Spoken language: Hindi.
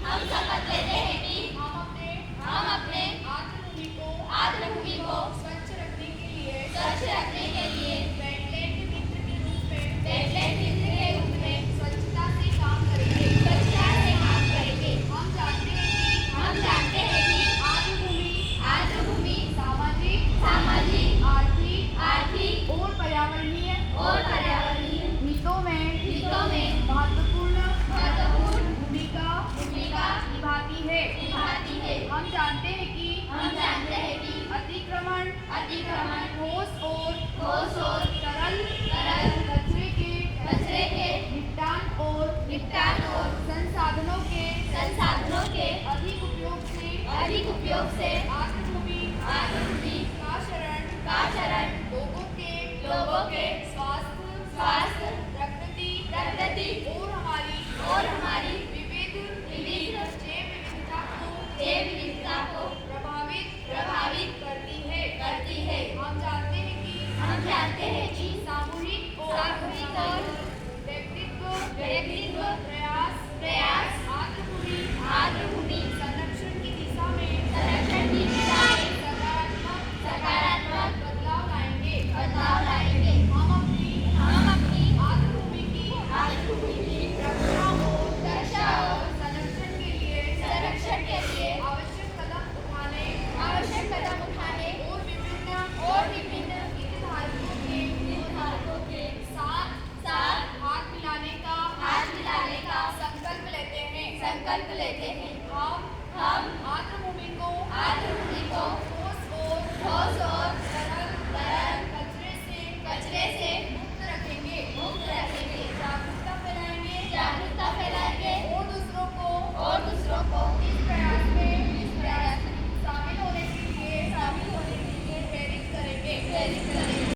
हम शपथ लेते हैं कि हम अपने आर्द्रभूमि को स्वच्छ रखने के लिए वेटलैंड मित्र के रूप में स्वच्छता से काम करेंगे। हम जानते हैं कि आर्द्रभूमि सामाजिक, आर्थिक और पर्यावरणीय हितों में महत्वपूर्ण भूमिका निभाती है। हम जानते हैं कि अतिक्रमण ठोस और तरल कचरे के निपटान और संसाधनों के अधिक उपयोग से आर्द्रभूमि का शरण लोगों के स्वास्थ्य, प्रकृति और हमारी विविध जैव विविधता को प्रभावित करती है। हम जानते हैं कि सामूहिक और व्यक्तित्व प्रयास आर्द्रभूमि संरक्षण की दिशा में सकारात्मक बदलाव लाएंगे। हम अपनी आर्द्रभूमि की रक्षा और संरक्षण के लिए आवश्यक कदम उठाने और विभिन्न हितधारकों के साथ हाथ मिलाने का संकल्प लेते हैं। हम आर्द्रभूमि को ठोस और तरल कचरे से मुक्त रखेंगे। जागरूकता फैलाएंगे और दूसरों को इस प्रयास में शामिल होने के लिए प्रेरित करेंगे।